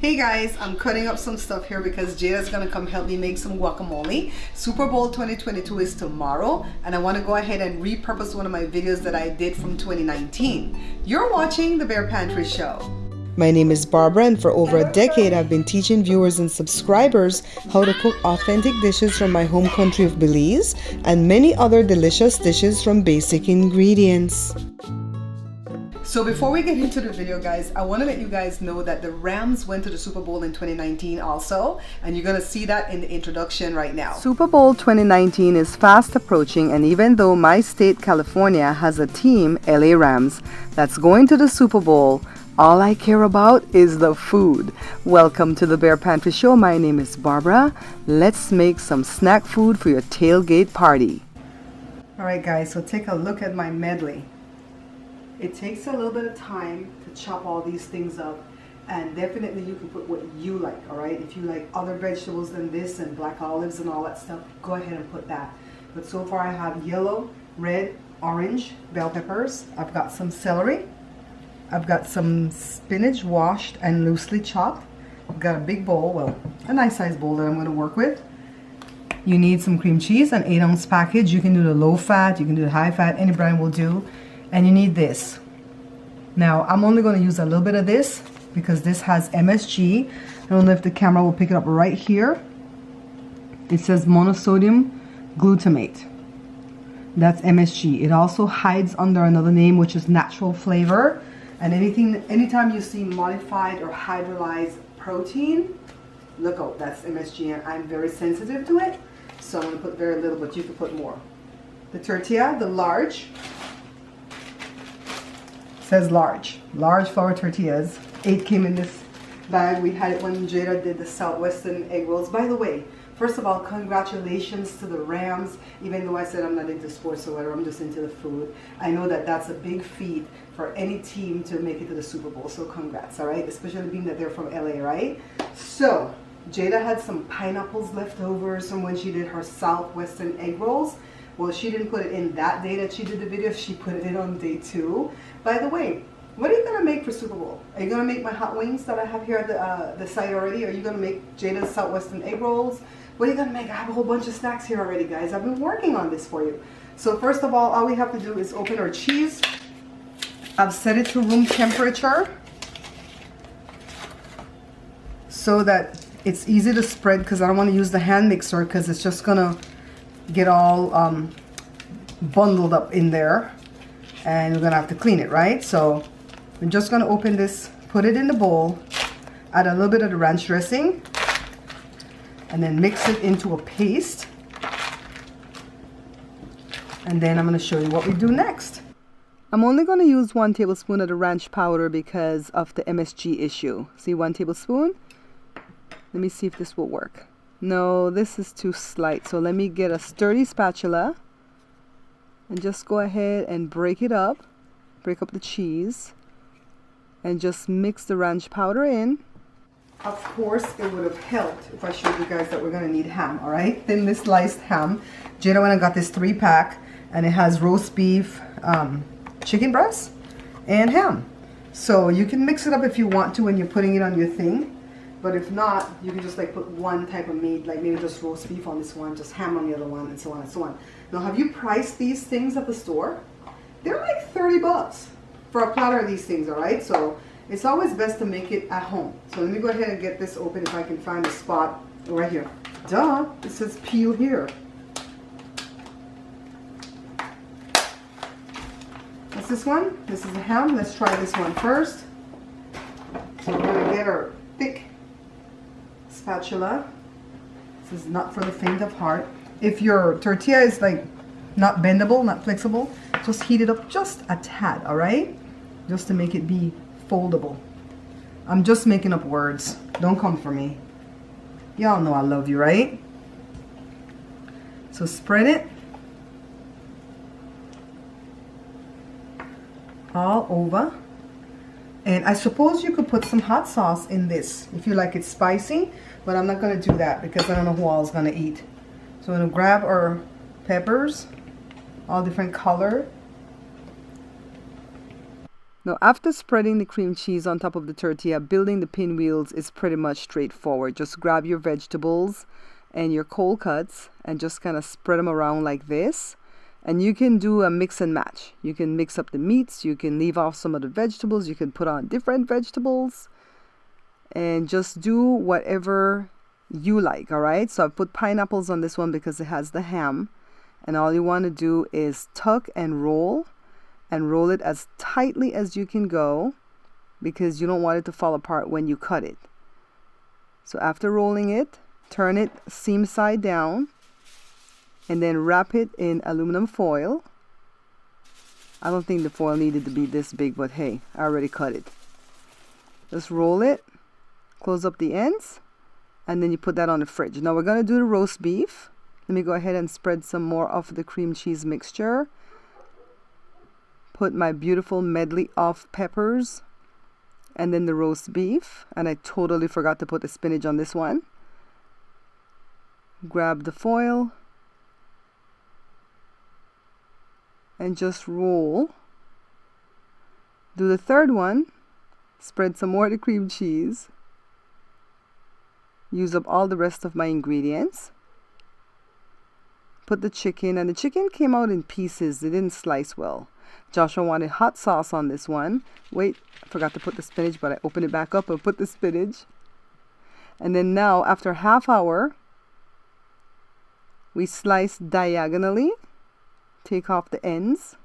Hey guys, I'm cutting up some stuff here because Jada's gonna come help me make some guacamole. Super Bowl 2022 is tomorrow, and I want to go ahead and repurpose one of my videos that I did from 2019. You're watching the Bare Pantry Show. My name is Barbara, and for over a decade I've been teaching viewers and subscribers how to cook authentic dishes from my home country of Belize and many other delicious dishes from basic ingredients. So before we get into the video, guys, I want to let you guys know that the Rams went to the Super Bowl in 2019 also, and you're going to see that in the introduction right now. Super Bowl 2019 is fast approaching, and even though my state, California, has a team, LA Rams, that's going to the Super Bowl, all I care about is the food. Welcome to the Bare Pantry Show. My name is Barbara. Let's make some snack food for your tailgate party. All right, guys, so take a look at my medley. It takes a little bit of time to chop all these things up, and definitely you can put what you like, all right? If you like other vegetables than this and black olives and all that stuff, go ahead and put that. But so far I have yellow, red, orange bell peppers. I've got some celery. I've got some spinach washed and loosely chopped. I've got a big bowl, well, a nice size bowl that I'm going to work with. You need some cream cheese, an 8-ounce package. You can do the low fat, you can do the high fat, any brand will do. And you need this. Now I'm only going to use a little bit of this because this has MSG. I don't know if the camera will pick it up right here. It says monosodium glutamate. That's MSG. It also hides under another name, which is natural flavor. And anytime you see modified or hydrolyzed protein, look out, that's MSG, and I'm very sensitive to it. So I'm going to put very little, but you can put more. The tortilla, the large, says large flour tortillas. 8 came in this bag. We had it when Jada did the Southwestern egg rolls. By the way, first of all, congratulations to the Rams. Even though I said I'm not into sports or whatever, I'm just into the food. I know that that's a big feat for any team to make it to the Super Bowl, so congrats, all right? Especially being that they're from LA, right? So Jada had some pineapples left over from when she did her Southwestern egg rolls. Well, she didn't put it in that day that she did the video. She put it in on day 2. By the way, what are you going to make for Super Bowl? Are you going to make my hot wings that I have here at the site already? Are you going to make Jada's Southwestern egg rolls? What are you going to make? I have a whole bunch of snacks here already, guys. I've been working on this for you. So first of all we have to do is open our cheese. I've set it to room temperature so that it's easy to spread, because I don't want to use the hand mixer because it's just going to get all bundled up in there, and we're gonna have to clean it, right? So we're just gonna open this, put it in the bowl, add a little bit of the ranch dressing, and then mix it into a paste. And then I'm gonna show you what we do next. I'm only gonna use 1 tablespoon of the ranch powder because of the MSG issue. See, 1 tablespoon. Let me see if this will work. No, this is too slight, so let me get a sturdy spatula and just go ahead and break it up, break up the cheese, and just mix the ranch powder in. Of course, it would have helped if I showed you guys that we're going to need ham, all right? Thinly sliced ham. Jada went and got this 3-pack, and it has roast beef, chicken breast, and ham. So you can mix it up if you want to when you're putting it on your thing. But if not, you can just like put one type of meat, like maybe just roast beef on this one, just ham on the other one, and so on and so on. Now, have you priced these things at the store? They're like 30 bucks for a platter of these things, all right? So it's always best to make it at home. So let me go ahead and get this open if I can find a spot right here. Duh, it says peel here. What's this one? This is the ham. Let's try this one first. So we're gonna get our thick spatula. This is not for the faint of heart. If your tortilla is like not bendable, not flexible, just heat it up just a tad, all right? Just to make it be foldable. I'm just making up words. Don't come for me. Y'all know I love you, right? So spread it all over. And I suppose you could put some hot sauce in this if you like it spicy, but I'm not going to do that because I don't know who all is going to eat. So I'm going to grab our peppers, all different color. Now, after spreading the cream cheese on top of the tortilla, building the pinwheels is pretty much straightforward. Just grab your vegetables and your cold cuts and just kind of spread them around like this. And you can do a mix and match. You can mix up the meats, you can leave off some of the vegetables, you can put on different vegetables, and just do whatever you like, all right? So I put pineapples on this one because it has the ham. And all you want to do is tuck and roll it as tightly as you can go because you don't want it to fall apart when you cut it. So after rolling it, turn it seam side down and then wrap it in aluminum foil. I don't think the foil needed to be this big, but hey, I already cut it. Just roll it, close up the ends, and then you put that on the fridge. Now we're going to do the roast beef. Let me go ahead and spread some more of the cream cheese mixture. Put my beautiful medley of peppers and then the roast beef. And I totally forgot to put the spinach on this one. Grab the foil and just roll. Do the third one. Spread some more of the cream cheese. Use up all the rest of my ingredients. Put the chicken, and the chicken came out in pieces. They didn't slice well. Joshua wanted hot sauce on this one. Wait, I forgot to put the spinach, but I opened it back up and put the spinach. And then now, after half hour, we slice diagonally. Take off the ends.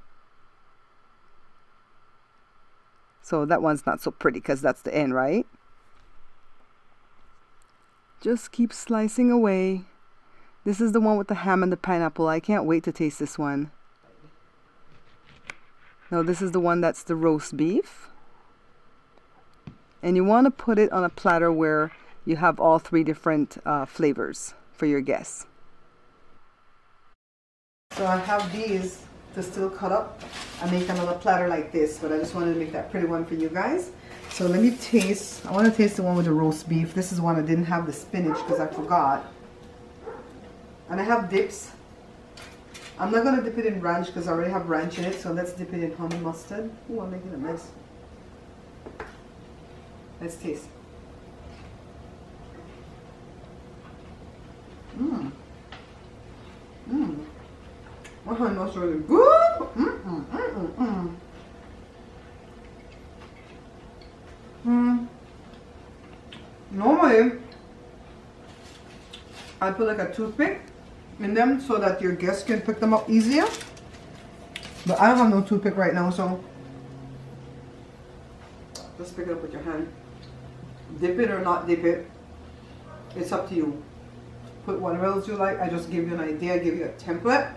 So that one's not so pretty because that's the end, right? Just keep slicing away. This is the one with the ham and the pineapple. I can't wait to taste this one. Now this is the one that's the roast beef. And you want to put it on a platter where you have all three different flavors for your guests. So I have these to still cut up and make another platter like this, but I just wanted to make that pretty one for you guys. So let me taste. I want to taste the one with the roast beef. This is one I didn't have the spinach because I forgot. And I have dips. I'm not going to dip it in ranch because I already have ranch in it. So let's dip it in honey mustard. Oh, I'm making a mess. Let's taste. Mmm. Mmm. My honey mustard is good. Mmm. Mmm. Mmm. Mmm. Normally, I put like a toothpick in them so that your guests can pick them up easier. But I don't have no toothpick right now, so just pick it up with your hand. Dip it or not dip it, it's up to you. Put whatever else you like. I just give you an idea, give you a template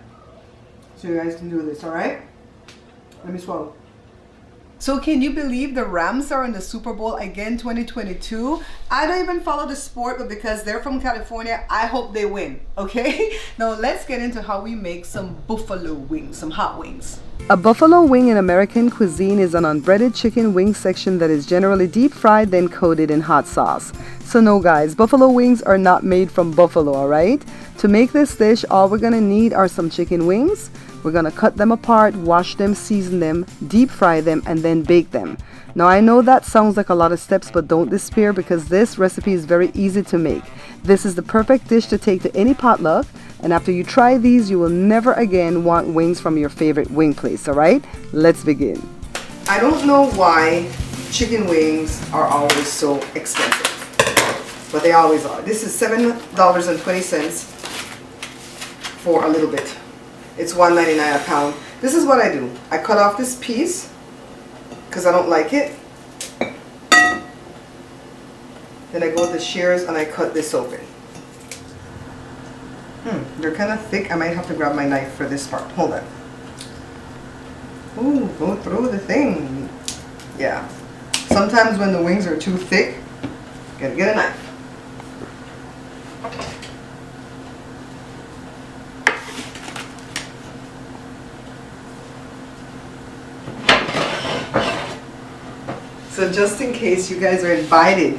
so you guys can do this, alright? Let me swallow. So can you believe the Rams are in the Super Bowl again 2022? I don't even follow the sport, but because they're from California, I hope they win, okay? Now let's get into how we make some buffalo wings, some hot wings. A buffalo wing in American cuisine is an unbreaded chicken wing section that is generally deep fried then coated in hot sauce. So no guys, buffalo wings are not made from buffalo, alright? To make this dish, all we're gonna need are some chicken wings. We're going to cut them apart, wash them, season them, deep fry them, and then bake them. Now I know that sounds like a lot of steps, but don't despair because this recipe is very easy to make. This is the perfect dish to take to any potluck, and after you try these, you will never again want wings from your favorite wing place, alright? Let's begin. I don't know why chicken wings are always so expensive, but they always are. This is $7.20 for a little bit. It's $1.99 a pound. This is what I do. I cut off this piece because I don't like it. Then I go with the shears and I cut this open. They're kind of thick. I might have to grab my knife for this part. Hold on. Ooh, go through the thing. Yeah. Sometimes when the wings are too thick, you gotta get a knife. So just in case you guys are invited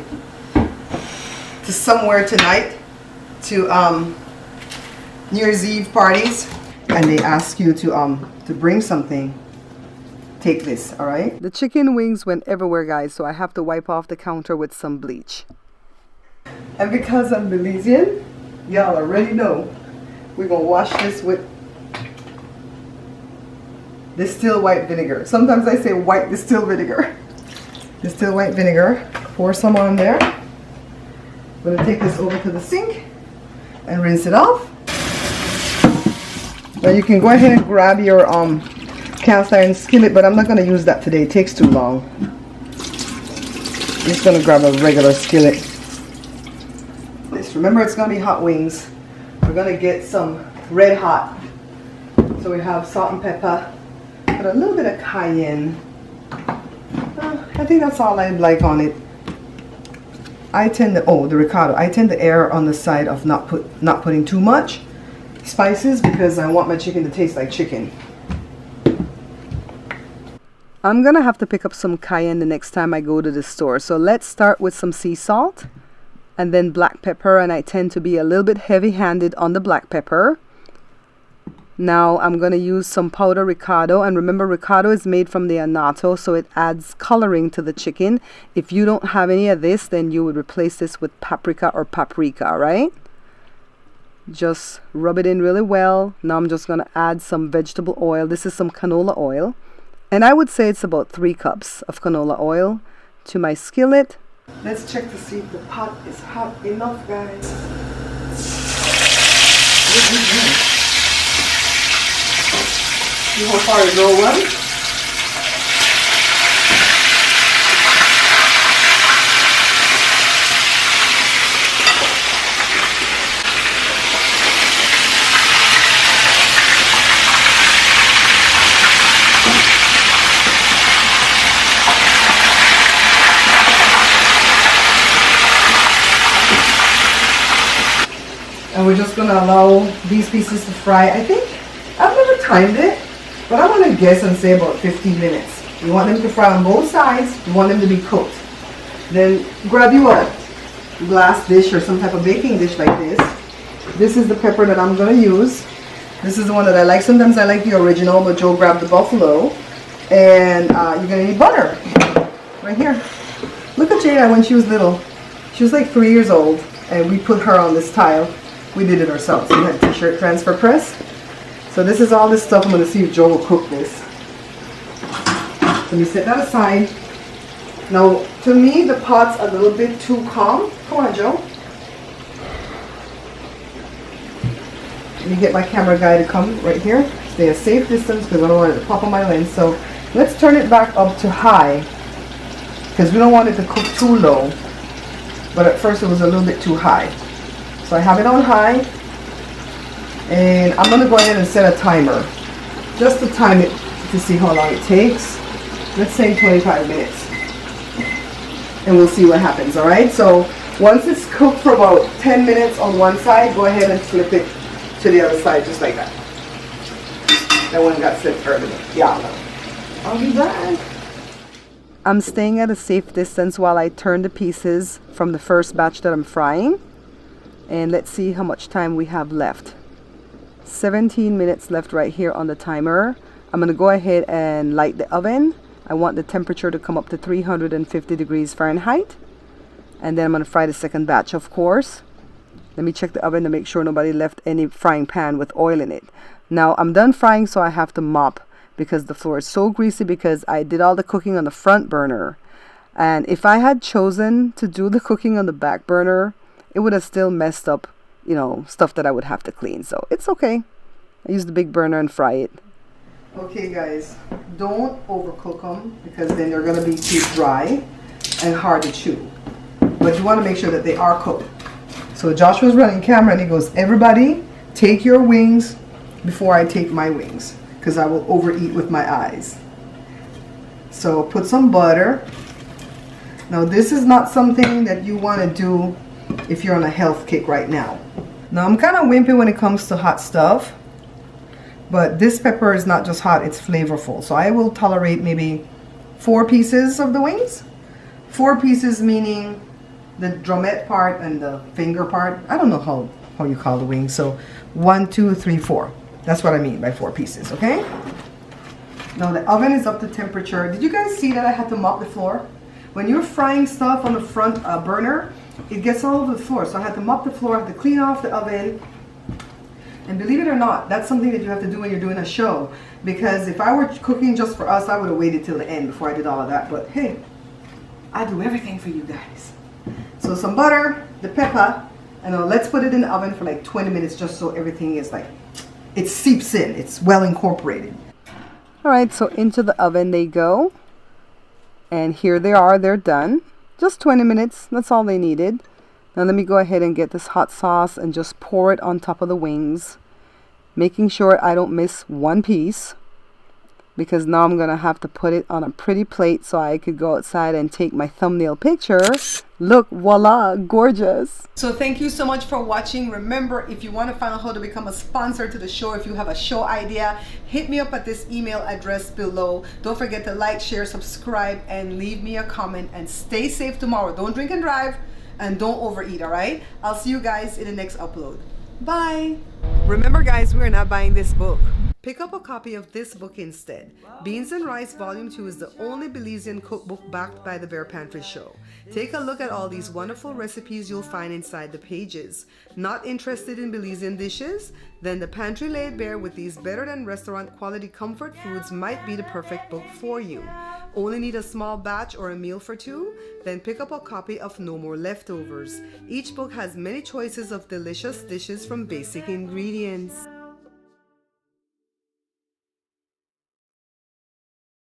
to somewhere tonight to New Year's Eve parties and they ask you to bring something, take this, all right? The chicken wings went everywhere, guys, so I have to wipe off the counter with some bleach. And because I'm Belizean, y'all already know, we're gonna wash this with distilled white vinegar. Sometimes I say white distilled vinegar. Distilled white vinegar. Pour some on there. I'm gonna take this over to the sink and rinse it off. Now you can go ahead and grab your cast iron skillet, but I'm not gonna use that today. It takes too long. I'm just gonna grab a regular skillet. Remember, it's gonna be hot wings. We're gonna get some red hot. So we have salt and pepper, but a little bit of cayenne. I think that's all I like on it. I tend to, the ricotta. I tend to err on the side of not putting too much spices because I want my chicken to taste like chicken. I'm gonna have to pick up some cayenne the next time I go to the store. So let's start with some sea salt and then black pepper, and I tend to be a little bit heavy-handed on the black pepper. Now I'm going to use some powder ricotta, and remember, ricotta is made from the annatto, so it adds coloring to the chicken. If you don't have any of this, then you would replace this with paprika or paprika, right? Just rub it in really well. Now I'm just going to add some vegetable oil. This is some canola oil, and I would say it's about 3 cups of canola oil to my skillet. Let's check to see if the pot is hot enough, guys. See how far it goes. And we're just going to allow these pieces to fry. I think, I've never timed it, but I want to guess and say about 15 minutes. You want them to fry on both sides. You want them to be cooked. Then grab you a glass dish or some type of baking dish like this. This is the pepper that I'm going to use. This is the one that I like. Sometimes I like the original, but Joe grabbed the buffalo. And you're going to need butter. Right here. Look at Jada when she was little. She was like 3 years old, and we put her on this tile. We did it ourselves. We had a t-shirt transfer press. So this is all this stuff. I'm going to see if Joe will cook this. Let me set that aside. Now, to me, the pot's a little bit too calm. Come on, Joe. Let me get my camera guy to come right here. Stay a safe distance because I don't want it to pop on my lens. So let's turn it back up to high because we don't want it to cook too low. But at first it was a little bit too high. So I have it on high, and I'm going to go ahead and set a timer just to time it to see how long it takes. Let's say 25 minutes, and we'll see what happens. All right, so once it's cooked for about 10 minutes on one side, go ahead and flip it to the other side just like that. That one got flipped earlier. Yeah, I'll be back. I'm staying at a safe distance while I turn the pieces from the first batch that I'm frying. And let's see how much time we have left. 17 minutes left right here on the timer. I'm going to go ahead and light the oven. I want the temperature to come up to 350 degrees Fahrenheit. And then I'm going to fry the second batch, of course. Let me check the oven to make sure nobody left any frying pan with oil in it. Now I'm done frying, so I have to mop because the floor is so greasy because I did all the cooking on the front burner. And if I had chosen to do the cooking on the back burner, it would have still messed up, you know, stuff that I would have to clean. So it's okay. I use the big burner and fry it. Okay, guys, don't overcook them because then they're going to be too dry and hard to chew. But you want to make sure that they are cooked. So Joshua's running camera and he goes, everybody take your wings before I take my wings because I will overeat with my eyes. So put some butter. Now this is not something that you want to do if you're on a health kick right now. Now I'm kind of wimpy when it comes to hot stuff, but this pepper is not just hot, it's flavorful. So I will tolerate maybe 4 pieces of the wings. 4 pieces meaning the drumette part and the finger part. I don't know how you call the wings. So 1, 2, 3, 4. That's what I mean by 4 pieces, okay? Now the oven is up to temperature. Did you guys see that I had to mop the floor? When you're frying stuff on the front burner, it gets all over the floor. So I had to mop the floor, I had to clean off the oven. And believe it or not, that's something that you have to do when you're doing a show. Because if I were cooking just for us, I would have waited till the end before I did all of that. But hey, I do everything for you guys. So some butter, the pepper, and let's put it in the oven for like 20 minutes just so everything is like, it seeps in, it's well incorporated. All right, so into the oven they go. And here they are, they're done. Just 20 minutes, that's all they needed. Now let me go ahead and get this hot sauce and just pour it on top of the wings. Making sure I don't miss one piece. Because now I'm going to have to put it on a pretty plate so I could go outside and take my thumbnail picture. Look, voila, gorgeous. So thank you so much for watching. Remember, if you want to find out how to become a sponsor to the show, if you have a show idea, hit me up at this email address below. Don't forget to like, share, subscribe, and leave me a comment. And stay safe tomorrow. Don't drink and drive, and don't overeat, all right? I'll see you guys in the next upload. Bye. Remember, guys, we're not buying this book. Pick up a copy of this book instead. Beans and Rice Volume 2 is the only Belizean cookbook backed by the Bear Pantry Show. Take a look at all these wonderful recipes you'll find inside the pages. Not interested in Belizean dishes? Then The Pantry Laid Bare with these better than restaurant quality comfort foods might be the perfect book for you. Only need a small batch or a meal for two? Then pick up a copy of No More Leftovers. Each book has many choices of delicious dishes from basic ingredients.